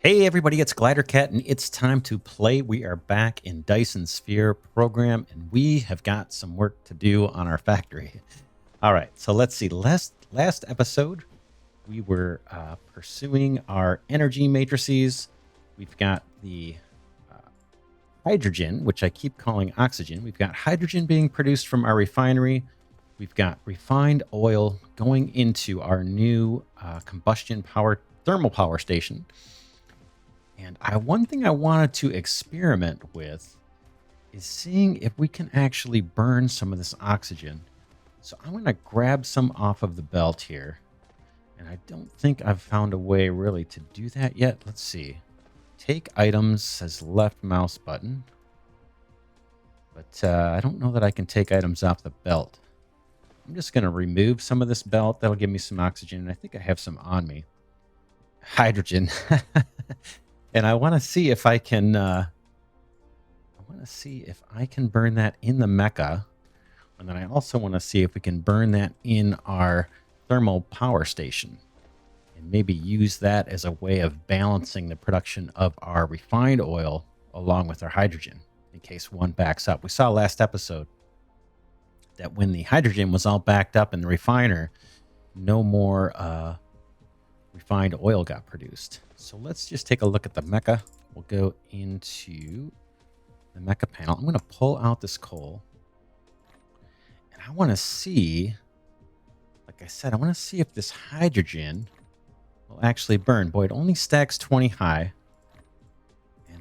Hey everybody, it's Glidercat and it's time to play. We are back in Dyson Sphere program and we have got some work to do on our factory. All right, so let's see. Last episode, we were pursuing our energy matrices. We've got the hydrogen, which I keep calling oxygen. We've got hydrogen being produced from our refinery. We've got refined oil going into our new combustion power thermal power station. And one thing I wanted to experiment with is seeing if we can actually burn some of this oxygen. So I'm going to grab some off of the belt here. And I don't think I've found a way really to do that yet. Let's see. Take items says left mouse button. But I don't know that I can take items off the belt. I'm just going to remove some of this belt. That'll give me some oxygen. And I think I have some on me. Hydrogen. And I want to see if I can burn that in the mecha. And then I also want to see if we can burn that in our thermal power station. And maybe use that as a way of balancing the production of our refined oil along with our hydrogen in case one backs up. We saw last episode that when the hydrogen was all backed up in the refiner, no more refined oil got produced. So let's just take a look at the mecha. We'll go into the mecha panel. I'm going to pull out this coal. And I want to see, like I said, I want to see if this hydrogen will actually burn. Boy, it only stacks 20 high. And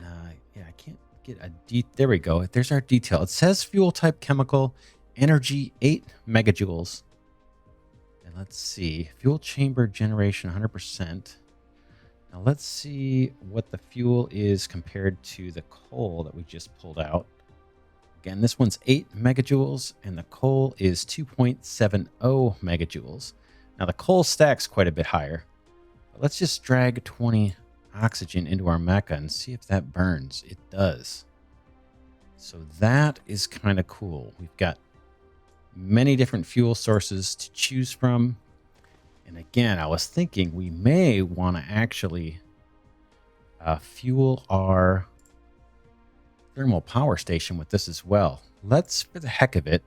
yeah, I can't get a there we go. There's our detail. It says fuel type chemical, energy 8 megajoules. And let's see, fuel chamber generation 100%. Now let's see what the fuel is compared to the coal that we just pulled out. Again, this one's 8 megajoules and the coal is 2.70 megajoules. Now the coal stacks quite a bit higher. But let's just drag 20 oxygen into our mecha and see if that burns. It does. So that is kind of cool. We've got many different fuel sources to choose from. And again, I was thinking we may want to actually fuel our thermal power station with this as well. Let's, for the heck of it,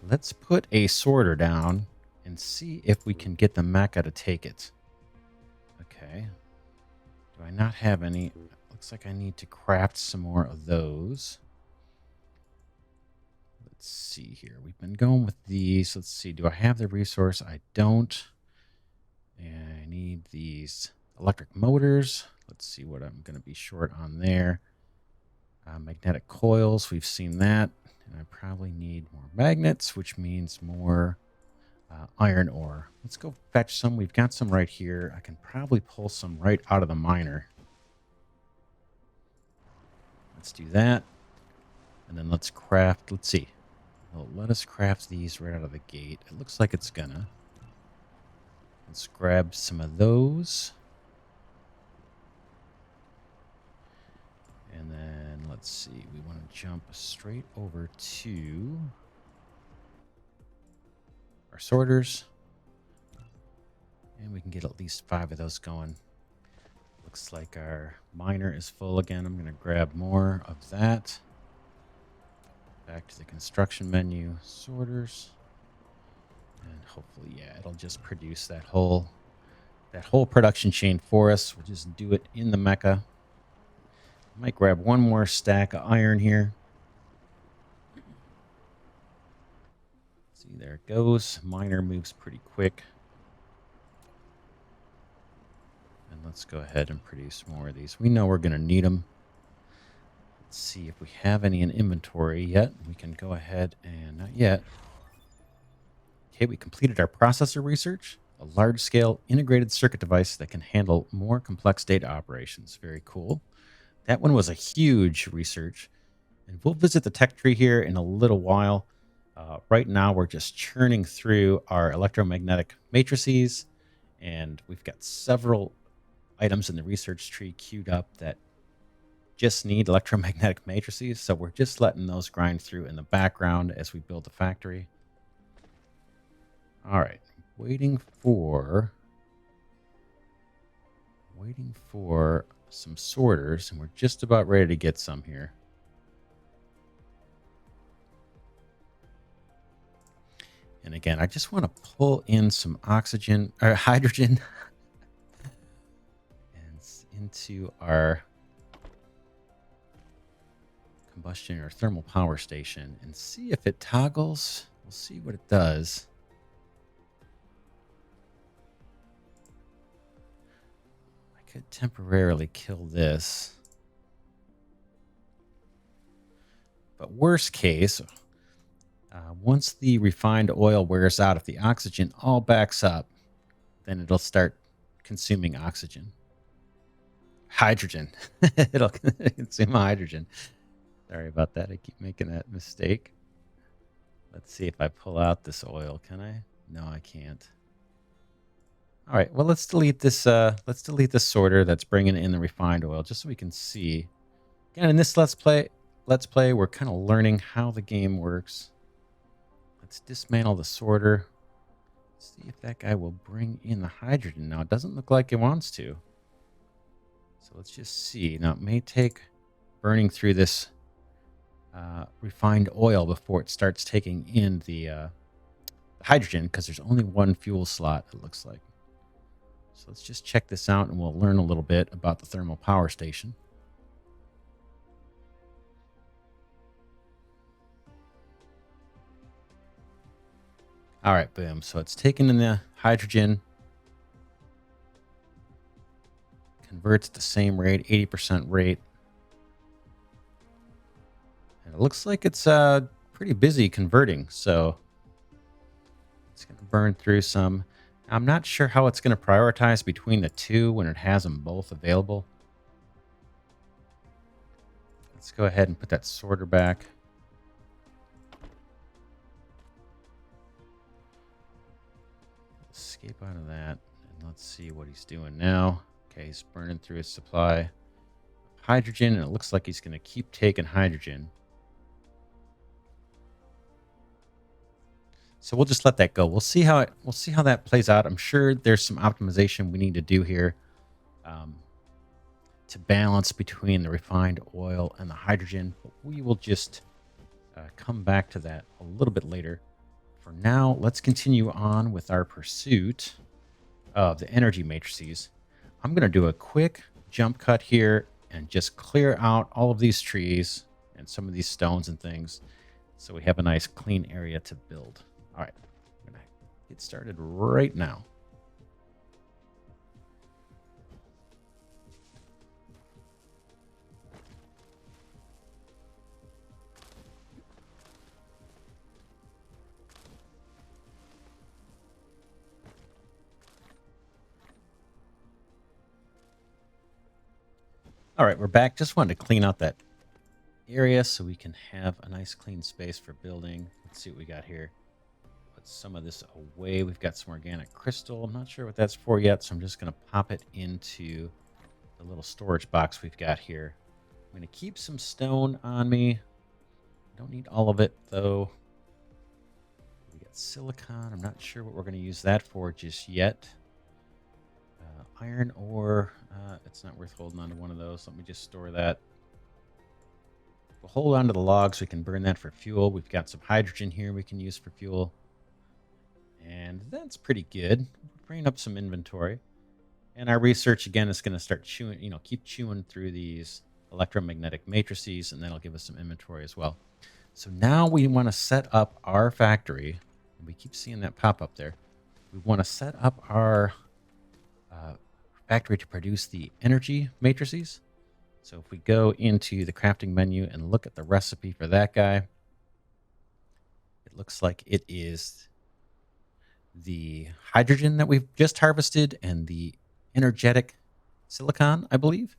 let's put a sorter down and see if we can get the mecha to take it. Okay. Do I not have any? Looks like I need to craft some more of those. Let's see here. We've been going with these. Let's see. Do I have the resource? I don't. And I need these electric motors. Let's see what I'm going to be short on there. Magnetic coils. We've seen that. And I probably need more magnets, which means more iron ore. Let's go fetch some. We've got some right here. I can probably pull some right out of the miner. Let's do that. And then let's craft. Let's see. Well, let us craft these right out of the gate. It looks like it's gonna. Let's grab some of those. And then let's see. We want to jump straight over to our sorters. And we can get at least 5 of those going. Looks like our miner is full again. I'm going to grab more of that. Back to the construction menu, sorters. And hopefully, yeah, it'll just produce that whole production chain for us. We'll just do it in the mecha. I might grab one more stack of iron here. See, there it goes. Miner moves pretty quick. And let's go ahead and produce more of these. We know we're going to need them. Let's see if we have any in inventory yet. We can go ahead and not yet. Okay, we completed our processor research, a large-scale integrated circuit device that can handle more complex data operations. Very cool. That one was a huge research. And we'll visit the tech tree here in a little while. Right now, we're just churning through our electromagnetic matrices. And we've got several items in the research tree queued up that just need electromagnetic matrices. So we're just letting those grind through in the background as we build the factory. All right, waiting for some sorters, and we're just about ready to get some here. And again, I just want to pull in some oxygen or hydrogen and into our combustion or thermal power station and see if it toggles. We'll see what it does. I could temporarily kill this. But worst case, once the refined oil wears out, if the oxygen all backs up, then it'll start consuming oxygen. Hydrogen. It'll consume hydrogen. Sorry about that. I keep making that mistake. Let's see if I pull out this oil. Can I? No, I can't. All right. Well, let's delete this. Let's delete this sorter that's bringing in the refined oil, just so we can see. Again, in this let's play, we're kind of learning how the game works. Let's dismantle the sorter. See if that guy will bring in the hydrogen. Now, it doesn't look like it wants to. So let's just see. Now, it may take burning through this refined oil before it starts taking in the hydrogen, because there's only one fuel slot, it looks like. So let's just check this out, and we'll learn a little bit about the thermal power station. All right, boom. So it's taken in the hydrogen, converts at the same rate, 80% rate. And it looks like it's pretty busy converting, so it's going to burn through some. I'm not sure how it's going to prioritize between the two when it has them both available. Let's go ahead and put that sorter back. Escape out of that, and let's see what he's doing now. Okay, he's burning through his supply of hydrogen, and it looks like he's going to keep taking hydrogen. So we'll just let that go. We'll see how that plays out. I'm sure there's some optimization we need to do here to balance between the refined oil and the hydrogen. But we will just come back to that a little bit later. For now, let's continue on with our pursuit of the energy matrices. I'm going to do a quick jump cut here and just clear out all of these trees and some of these stones and things, so we have a nice clean area to build. All right, I'm going to get started right now. All right, we're back. Just wanted to clean out that area so we can have a nice clean space for building. Let's see what we got here. Put some of this away. We've got some organic crystal. I'm not sure what that's for yet, so I'm just going to pop it into the little storage box we've got here. I'm going to keep some stone on me. Don't need all of it, though. We got silicon. I'm not sure what we're going to use that for just yet. Iron ore. It's not worth holding on to one of those. Let me just store that. We'll hold on to the logs. We can burn that for fuel. We've got some hydrogen here we can use for fuel. And that's pretty good. Bringing up some inventory. And our research, again, is going to start chewing, keep chewing through these electromagnetic matrices, and that'll give us some inventory as well. So now we want to set up our factory. We keep seeing that pop up there. We want to set up our factory to produce the energy matrices. So if we go into the crafting menu and look at the recipe for that guy, it looks like it is the hydrogen that we've just harvested and the energetic silicon, I believe.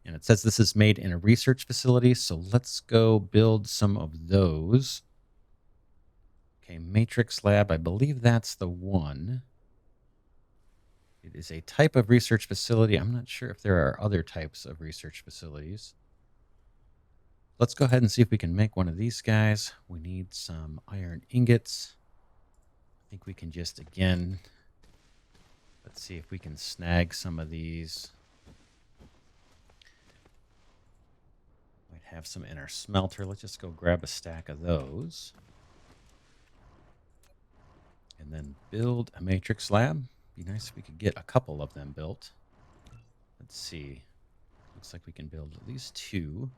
And it says this is made in a research facility. So let's go build some of those. Okay, Matrix Lab, I believe that's the one. It is a type of research facility. I'm not sure if there are other types of research facilities. Let's go ahead and see if we can make one of these guys. We need some iron ingots. I think we can just, again, let's see if we can snag some of these. have some in our smelter. Let's just go grab a stack of those. And then build a matrix lab. Be nice if we could get a couple of them built. Let's see. Looks like we can build at least 2.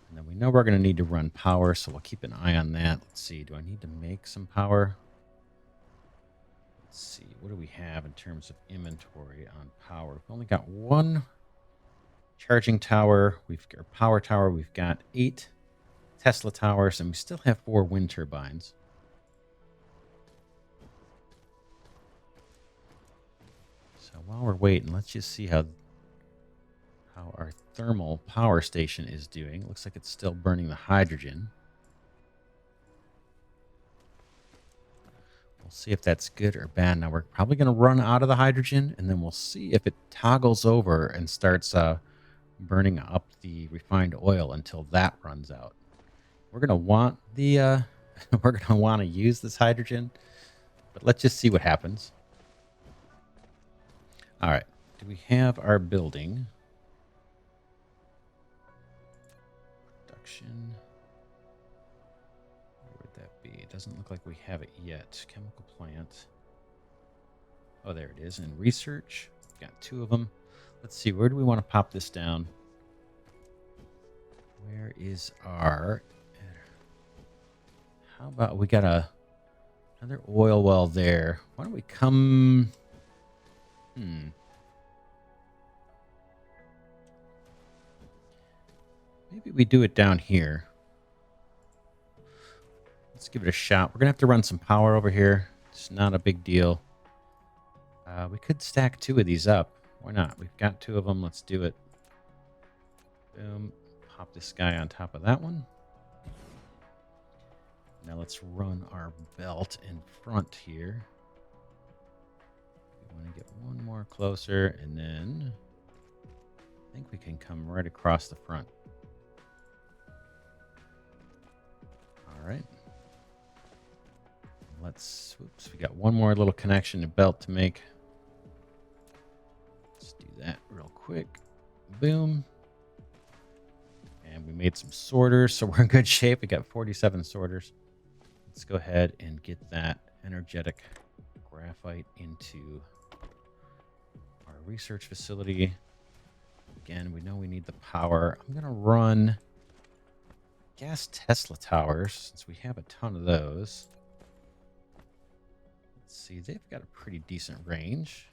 And then we know we're going to need to run power, so we'll keep an eye on that. Let's see. Do I need to make some power? Let's see. What do we have in terms of inventory on power? We've only got 1 charging tower. We've got power tower. We've got 8 Tesla towers, and we still have 4 wind turbines. So while we're waiting, let's just see how our thermal power station is doing. Looks like it's still burning the hydrogen. We'll see if that's good or bad. Now we're probably going to run out of the hydrogen, and then we'll see if it toggles over and starts burning up the refined oil until that runs out. We're going to want the we're going to want to use this hydrogen, but let's just see what happens. All right. Do we have our building? Production. Where would that be? It doesn't look like we have it yet. Chemical plant. Oh, there it is. And research. Got 2 of them. Let's see. Where do we want to pop this down? Where is our... How about we got another oil well there. Why don't we come... Maybe we do it down here. Let's give it a shot. We're going to have to run some power over here. It's not a big deal. We could stack 2 of these up. Why not? We've got 2 of them. Let's do it. Boom. Pop this guy on top of that one. Now let's run our belt in front here. We want to get 1 more closer, and then I think we can come right across the front. All right. Let's, oops, we got 1 more little connection to belt to make. Let's do that real quick. Boom. And we made some sorters, so we're in good shape. We got 47 sorters. Let's go ahead and get that energetic graphite into our research facility. Again, we know we need the power. I'm going to run gas Tesla towers, since we have a ton of those. Let's see, they've got a pretty decent range.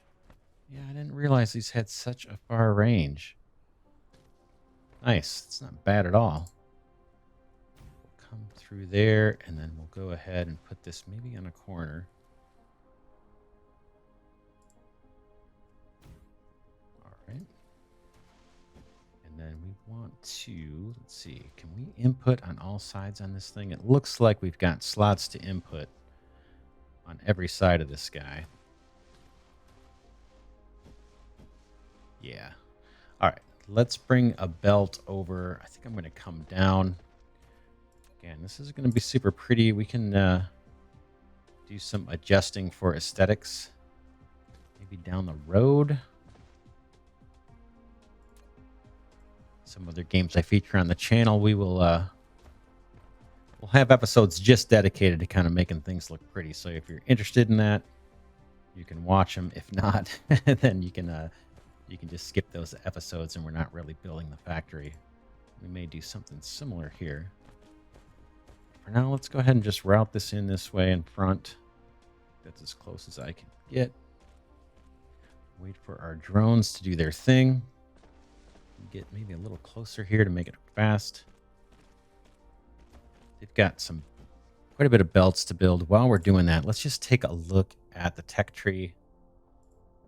Yeah, I didn't realize these had such a far range. Nice. It's not bad at all. We'll come through there, and then we'll go ahead and put this maybe on a corner. All right. And then we want to, let's see, can we input on all sides on this thing? It looks like we've got slots to input on every side of this guy. Yeah. All right. Let's bring a belt over. I think I'm going to come down. Again, this is going to be super pretty. We can do some adjusting for aesthetics. Maybe down the road. Some other games I feature on the channel, we will we'll have episodes just dedicated to kind of making things look pretty. So if you're interested in that, you can watch them. If not, then you can just skip those episodes, and we're not really building the factory. We may do something similar here. For now, let's go ahead and just route this in this way in front. That's as close as I can get. Wait for our drones to do their thing. Get maybe a little closer here to make it fast. They've got quite a bit of belts to build. While we're doing that, let's just take a look at the tech tree.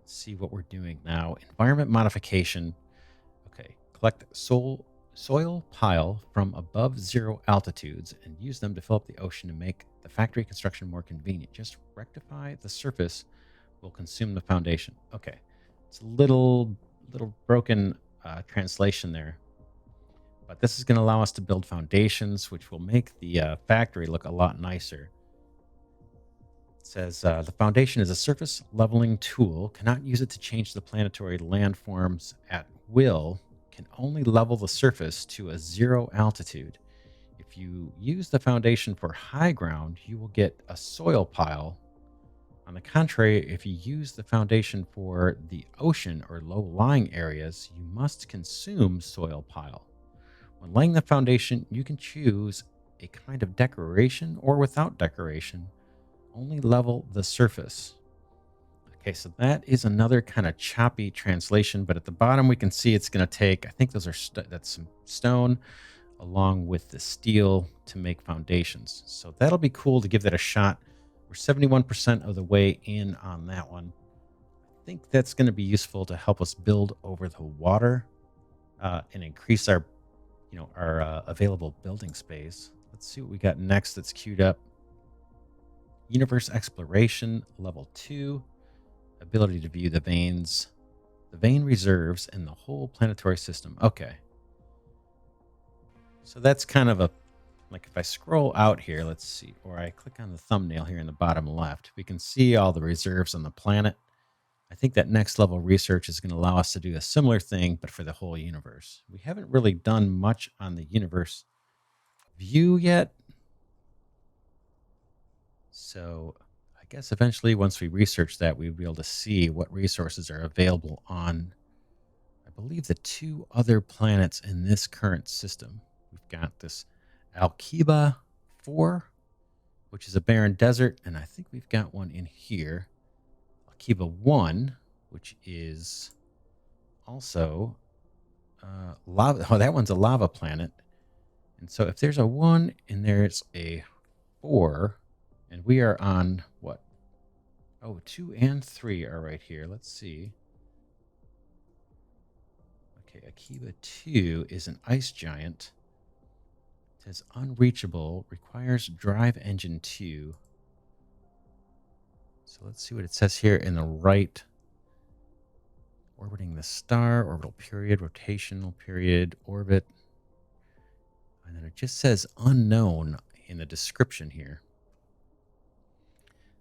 See what we're doing now. Environment modification. Okay. Collect soil pile from above 0 altitudes and use them to fill up the ocean to make the factory construction more convenient. Just rectify the surface will consume the foundation. Okay. It's a little broken translation there. But this is going to allow us to build foundations, which will make the factory look a lot nicer. It says the foundation is a surface leveling tool. Cannot use it to change the planetary landforms at will can only level the surface to a 0 altitude. If you use the foundation for high ground, you will get a soil pile. On the contrary, if you use the foundation for the ocean or low-lying areas, you must consume soil pile. When laying the foundation, you can choose a kind of decoration or without decoration. Only level the surface. Okay, so that is another kind of choppy translation, but at the bottom we can see it's going to take, I think those are that's some stone along with the steel to make foundations. So that'll be cool to give that a shot. We're 71% of the way in on that one. I think that's going to be useful to help us build over the water and increase our, available building space. Let's see what we got next that's queued up. Universe exploration level 2. Ability to view the veins, the vein reserves, and the whole planetary system. Okay. So that's kind of a, like if I scroll out here, let's see, or I click on the thumbnail here in the bottom left, we can see all the reserves on the planet. I think that next level research is going to allow us to do a similar thing, but for the whole universe. We haven't really done much on the universe view yet. So I guess eventually once we research that, we'll be able to see what resources are available on, I believe, the 2 other planets in this current system. We've got this Alkiba 4, which is a barren desert, and I think we've got one in here. Alkiba 1, which is also lava. Oh, that one's a lava planet. And so if there's a 1 and there's a 4, and we are on what? Oh, 2 and 3 are right here. Let's see. Okay, Akiba 2 is an ice giant. It says unreachable, requires drive engine 2. So let's see what it says here in the right. Orbiting the star, orbital period, rotational period, orbit. And then it just says unknown in the description here.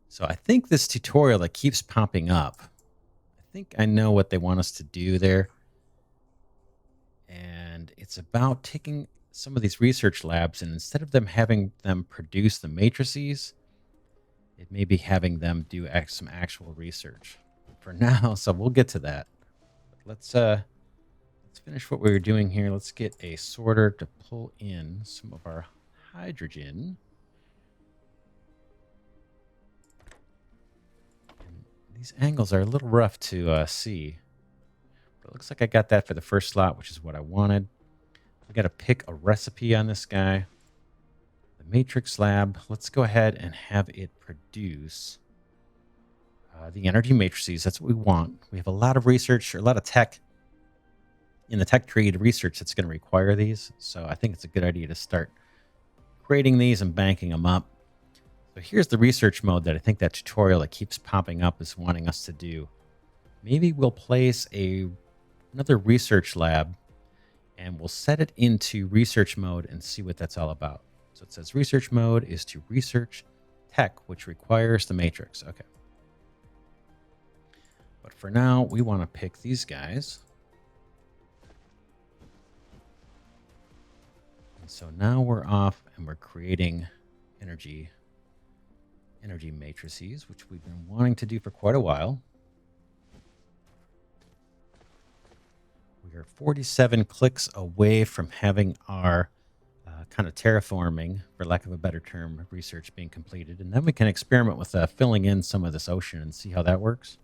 So I think this tutorial that keeps popping up, I think I know what they want us to do there. And it's about taking some of these research labs, and instead of them having them produce the matrices, it may be having them do some actual research for now. So we'll get to that. Let's finish what we were doing here. Let's get a sorter to pull in some of our hydrogen. And these angles are a little rough to see. But it looks like I got that for the first slot, which is what I wanted. We got to pick a recipe on this guy. The matrix lab. Let's go ahead and have it produce the energy matrices. That's what we want. We have a lot of research, or a lot of tech in the tech tree to research that's going to require these. So I think it's a good idea to start creating these and banking them up. So here's the research mode that I think that tutorial that keeps popping up is wanting us to do. Maybe we'll place another research lab and we'll set it into research mode and see what that's all about. So it says research mode is to research tech, which requires the matrix. Okay. But for now, we want to pick these guys. And so now we're off and we're creating energy matrices, which we've been wanting to do for quite a while. We are 47 clicks away from having our kind of terraforming, for lack of a better term, research being completed. And then we can experiment with filling in some of this ocean and see how that works.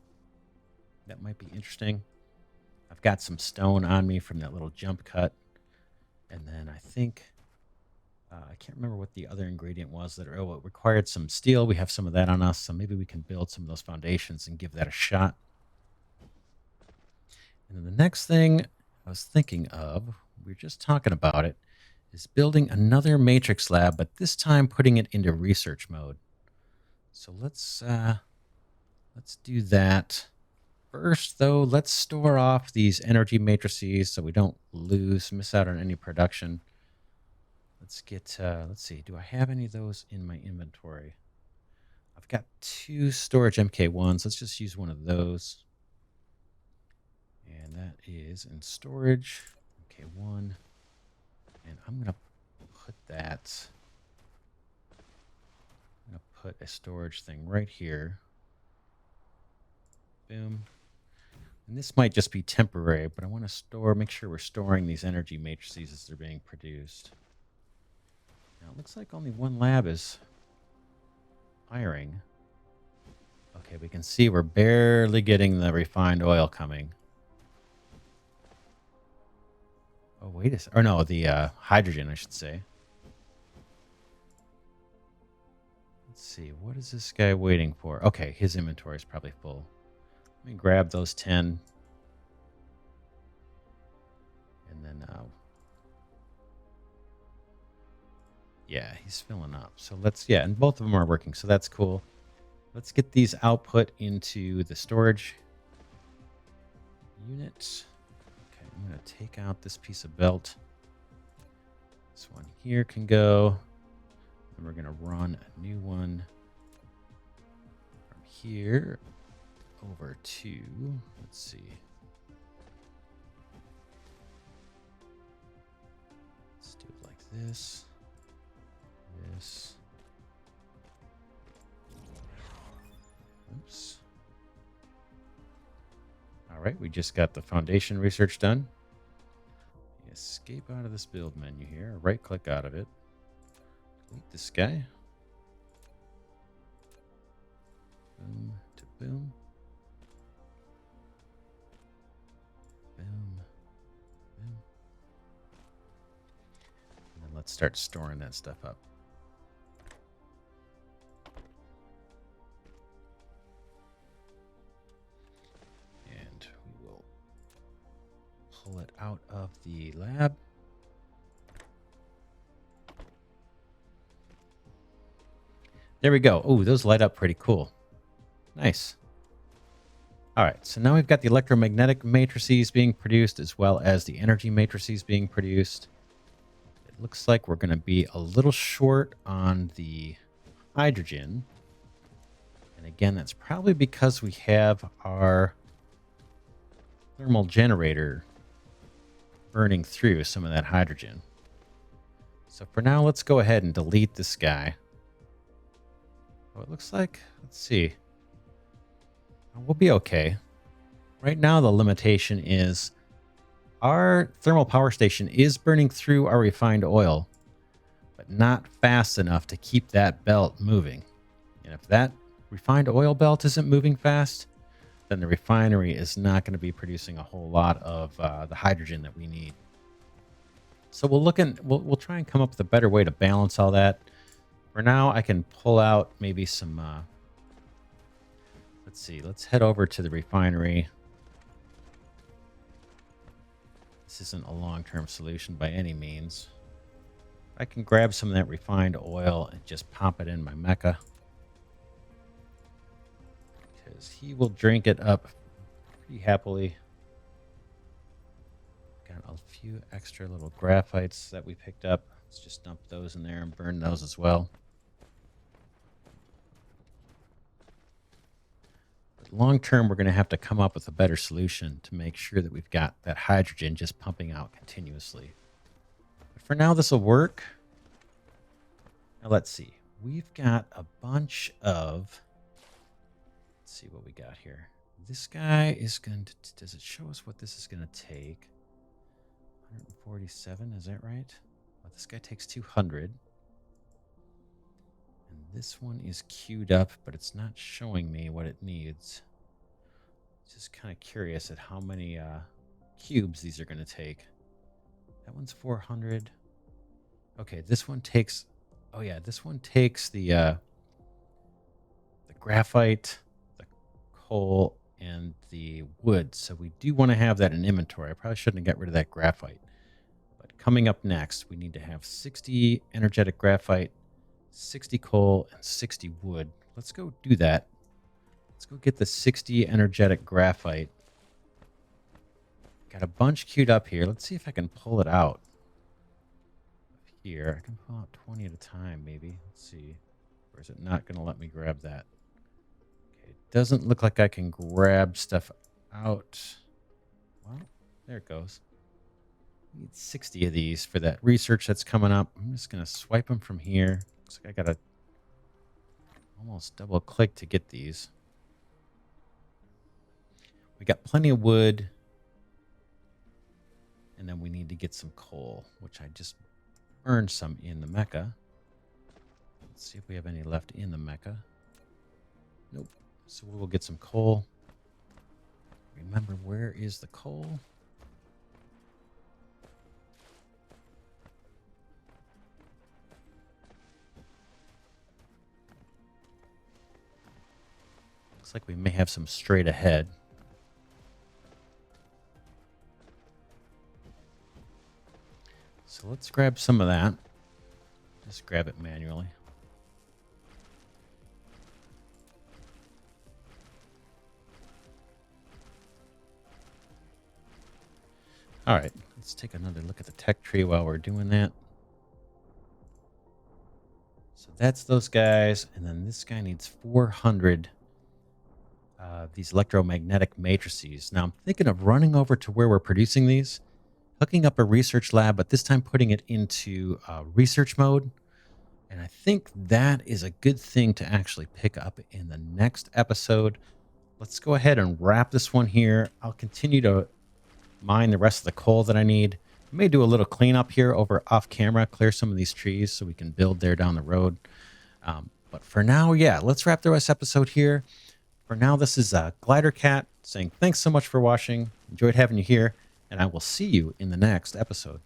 That might be interesting. I've got some stone on me from that little jump cut. And then I think, I can't remember what the other ingredient was that it required some steel. We have some of that on us. So maybe we can build some of those foundations and give that a shot. And then the next thing I was thinking of, we were just talking about it, is building another matrix lab, but this time putting it into research mode. So let's do that. First, though, let's store off these energy matrices so we don't miss out on any production. Let's get, let's see, do I have any of those in my inventory? I've got 2 storage MK1s. Let's just use one of those. And That is in storage. Okay, 1. And I'm going to put that... I'm going to put a storage thing right here. Boom. And this might just be temporary, but I want to make sure we're storing these energy matrices as they're being produced. Now, it looks like only one lab is firing. Okay, we can see we're barely getting the refined oil coming. Oh, wait a second. Or no, the hydrogen, I should say. Let's see. What is this guy waiting for? Okay, his inventory is probably full. Let me grab those 10. And then, yeah, he's filling up. So let's, yeah, and both of them are working. So that's cool. Let's get these output into the storage unit. Okay, I'm going to take out this piece of belt. This one here can go. And we're going to run a new one from here over to, let's see. Let's do it like this. This. Oops. All right, we just got the foundation research done. Escape out of this build menu here. Right click out of it. Delete this guy. Boom to boom. Boom. Boom. And then let's start storing that stuff up. And we will pull it out of the lab. There we go. Oh, those light up pretty cool. Nice. All right, so now we've got the electromagnetic matrices being produced as well as the energy matrices being produced. It looks like we're going to be a little short on the hydrogen. And again, that's probably because we have our thermal generator burning through some of that hydrogen. So for now, let's go ahead and delete this guy. Oh, it looks like, let's see. We'll be okay. Right now, the limitation is our thermal power station is burning through our refined oil, but not fast enough to keep that belt moving. And if that refined oil belt isn't moving fast, then the refinery is not going to be producing a whole lot of the hydrogen that we need. So we'll try and come up with a better way to balance all that. For now, I can pull out maybe some, let's see, let's head over to the refinery. This isn't a long-term solution by any means. I can grab some of that refined oil and just pop it in my mecha, because he will drink it up pretty happily. Got a few extra little graphites that we picked up. Let's just dump those in there and burn those as well. Long term, we're going to have to come up with a better solution to make sure that we've got that hydrogen just pumping out continuously. But for now, this will work. Now, let's see. We've got a bunch of... Let's see what we got here. This guy is going to... Does it show us what this is going to take? 147, is that right? Well, this guy takes 200. And this one is queued up, but it's not showing me what it needs. Just kind of curious at how many cubes these are going to take. That one's 400. Okay, this one takes... Oh, yeah, this one takes the graphite, the coal, and the wood. So we do want to have that in inventory. I probably shouldn't have got rid of that graphite. But coming up next, we need to have 60 energetic graphite, 60 coal, and 60 wood. Let's go do that. Let's go get the 60 energetic graphite. Got a bunch queued up here. Let's see if I can pull it out. Here, I can pull out 20 at a time, maybe. Let's see. Or is it not going to let me grab that? Okay, it doesn't look like I can grab stuff out. Well, There it goes. Need 60 of these for that research that's coming up. I'm just going to swipe them from here. Looks like I got to almost double click to get these. We got plenty of wood. And then we need to get some coal, which I just burned some in the mecha. Let's see if we have any left in the mecha. Nope. So we'll get some coal. Remember, where is the coal? Looks like we may have some straight ahead. So let's grab some of that. Just grab it manually. All right, let's take another look at the tech tree while we're doing that. So that's those guys. And then this guy needs 400 these electromagnetic matrices. Now I'm thinking of running over to where we're producing these, hooking up a research lab, but this time putting it into research mode. And I think that is a good thing to actually pick up in the next episode. Let's go ahead and wrap this one here. I'll continue to mine the rest of the coal that I need. I may do a little cleanup here over off camera, clear some of these trees so we can build there down the road. But for now, yeah, let's wrap the rest episode here. For now, this is Glidercat saying thanks so much for watching. Enjoyed having you here, and I will see you in the next episode.